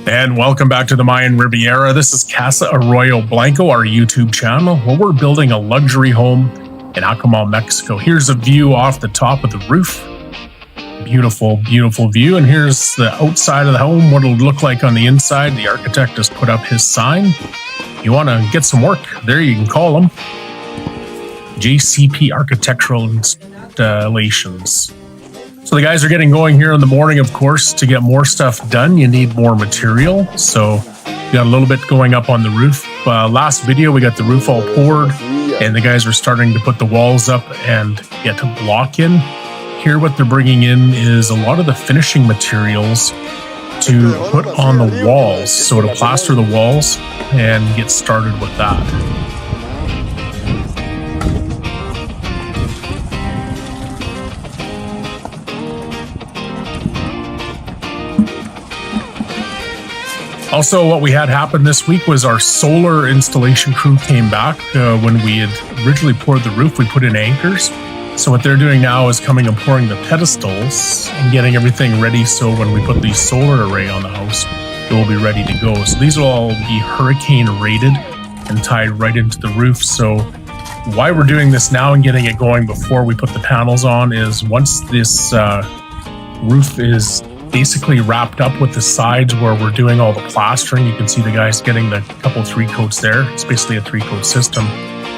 And welcome back to the Mayan Riviera. This is Casa Arroyo Blanco, our YouTube channel, where we're building a luxury home in Akumal, Mexico. Here's a view off the top of the roof. Beautiful, beautiful view. And here's the outside of the home, what it'll look like on the inside. The architect has put up his sign. You want to get some work, there you can call them. JCP Architectural Installations. So the guys are getting going here in the morning, of course. To get more stuff done, you need more material. So we got a little bit going up on the roof. Last video, we got the roof all poured, and the guys are starting to put the walls up and get to block in. Here, what they're bringing in is a lot of the finishing materials to put on the walls. So to plaster the walls and get started with that. Also, what we had happen this week was our solar installation crew came back. When we had originally poured the roof, we put in anchors. So what they're doing now is coming and pouring the pedestals and getting everything ready. So when we put the solar array on the house, it will be ready to go. So these will all be hurricane rated and tied right into the roof. So why we're doing this now and getting it going before we put the panels on is once this roof is basically wrapped up with the sides where we're doing all the plastering. You can see the guys getting the couple 3-coats there. It's basically a 3-coat system.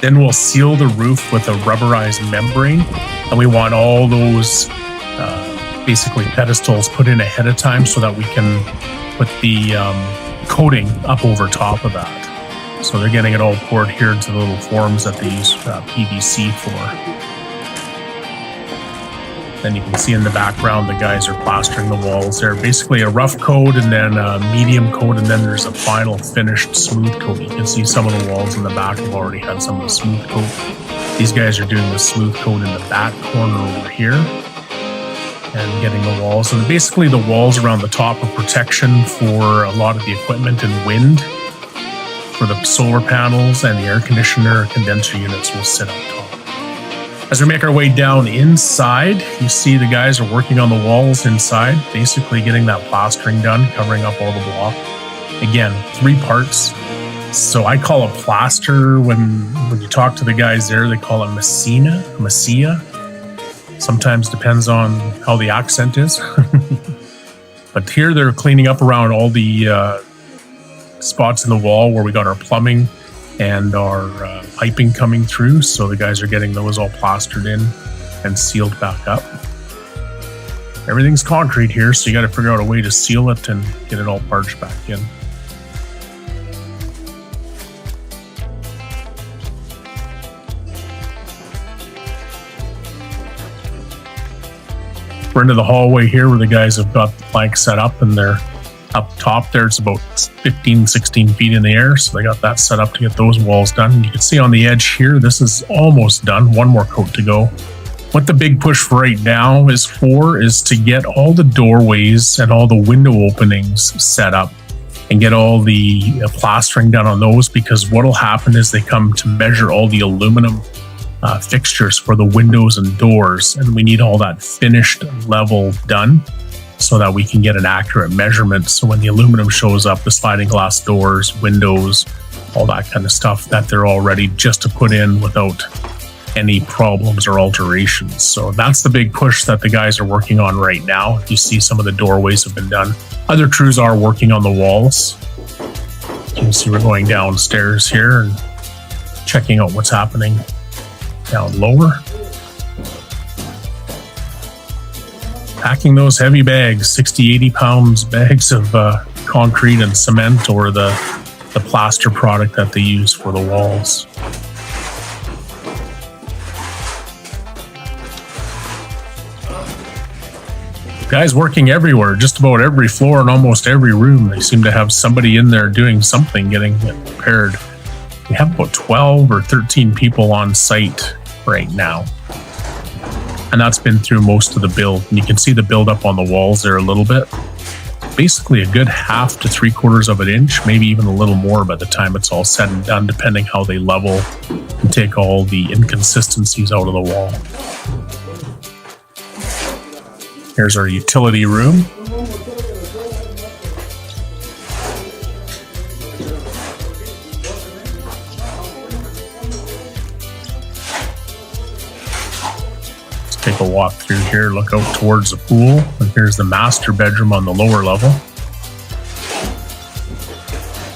Then we'll seal the roof with a rubberized membrane, and we want all those basically pedestals put in ahead of time so that we can put the coating up over top of that. So they're getting it all poured here into the little forms that they use PVC for. Then you can see in the background, the guys are plastering the walls. They're basically a rough coat and then a medium coat, and then there's a final finished smooth coat. You can see some of the walls in the back have already had some of the smooth coat. These guys are doing the smooth coat in the back corner over here and getting the walls. And basically the walls around the top are protection for a lot of the equipment and wind for the solar panels, and the air conditioner condenser units will sit up top. As we make our way down inside, you see the guys are working on the walls inside, basically getting that plastering done, covering up all the block. Again, 3 parts. So I call it plaster. When you talk to the guys there, they call it Messia. Sometimes depends on how the accent is. But here they're cleaning up around all the spots in the wall where we got our plumbing and our piping coming through. So the guys are getting those all plastered in and sealed back up. Everything's concrete here, so you got to figure out a way to seal it and get it all barged back in. We're into the hallway here where the guys have got the plank set up, and they're up top there. It's about 15-16 feet in the air, so they got that set up to get those walls done. And you can see on the edge here, this is almost done. 1 more coat to go. What the big push for right now is to get all the doorways and all the window openings set up and get all the plastering done on those, because what will happen is they come to measure all the aluminum fixtures for the windows and doors, and we need all that finished level done so that we can get an accurate measurement. So when the aluminum shows up, the sliding glass doors, windows, all that kind of stuff, that they're all ready just to put in without any problems or alterations. So that's the big push that the guys are working on right now. You see some of the doorways have been done. Other crews are working on the walls. You can see we're going downstairs here and checking out what's happening down lower. Packing those heavy bags, 60-80 pounds bags of concrete and cement, or the plaster product that they use for the walls. Guys working everywhere, just about every floor and almost every room. They seem to have somebody in there doing something, getting it prepared. We have about 12 or 13 people on site right now. And that's been through most of the build. And you can see the build up on the walls there a little bit. Basically a good 1/2 to 3/4 of an inch, maybe even a little more by the time it's all said and done, depending how they level and take all the inconsistencies out of the wall. Here's our utility room. walk through here, look out towards the pool, and here's the master bedroom on the lower level.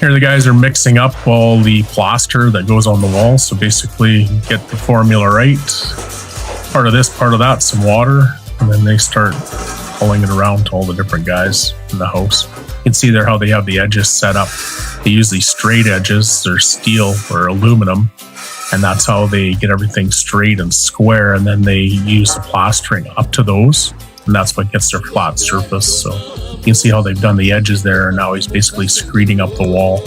Here the guys are mixing up all the plaster that goes on the wall. So basically get the formula right. Part of this, part of that, some water, and then they start pulling it around to all the different guys in the house. You can see there how they have the edges set up. They use these straight edges, they're steel or aluminum, and that's how they get everything straight and square, and then they use the plastering up to those, and that's what gets their flat surface. So you can see how they've done the edges there, and now he's basically screeding up the wall.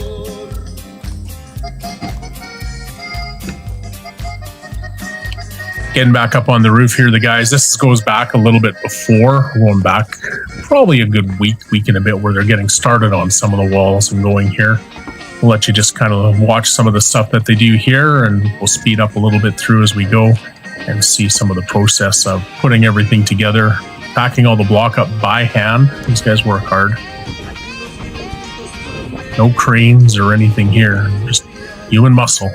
Getting back up on the roof here, the guys, this goes back a little bit before, going back probably a good week and a bit, where they're getting started on some of the walls and going here. We'll let you just kind of watch some of the stuff that they do here, and we'll speed up a little bit through as we go and see some of the process of putting everything together, packing all the block up by hand. These guys work hard. No cranes or anything here, just human muscle.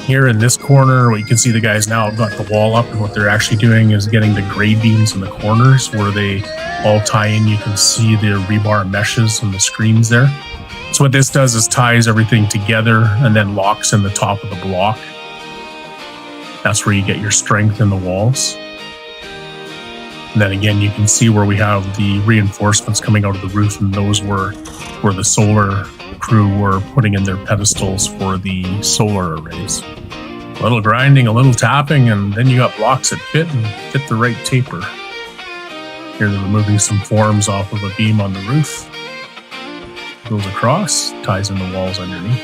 Here in this corner, what you can see, the guys now have got the wall up, and what they're actually doing is getting the grade beams in the corners where they all tie in. You can see the rebar meshes and the screens there. So what this does is ties everything together and then locks in the top of the block. That's where you get your strength in the walls. And then again, you can see where we have the reinforcements coming out of the roof, and those were where the solar crew were putting in their pedestals for the solar arrays. A little grinding, a little tapping, and then you got blocks that fit and fit the right taper. Here they're removing some forms off of a beam on the roof. Goes across, ties in the walls underneath.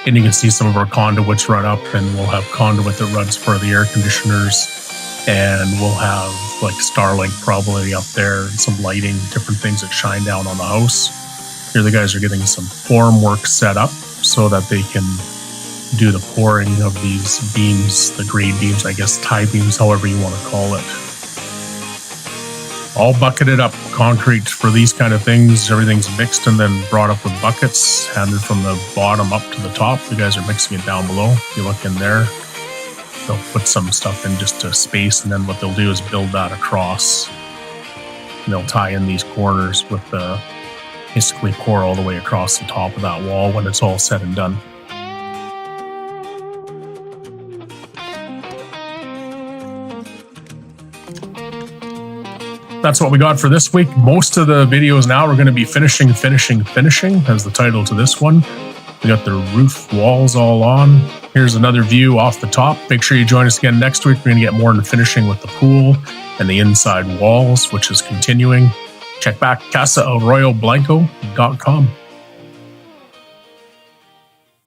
And you can see some of our conduits run up, and we'll have conduit that runs for the air conditioners, and we'll have like Starlink probably up there, and some lighting, different things that shine down on the house. Here the guys are getting some form work set up so that they can do the pouring of these beams, the grade beams, I guess tie beams, however you want to call it. All bucketed up concrete for these kind of things. Everything's mixed and then brought up with buckets, handed from the bottom up to the top. The guys are mixing it down below. If you look in there, they'll put some stuff in just to space, and then what they'll do is build that across. And they'll tie in these corners with the basically pour all the way across the top of that wall when it's all said and done. That's what we got for this week. Most of the videos now are going to be finishing as the title to this one. We got the roof walls all on. Here's another view off the top. Make sure you join us again next week. We're going to get more into finishing with the pool and the inside walls, which is continuing. Check back CasaArroyoBlanco.com.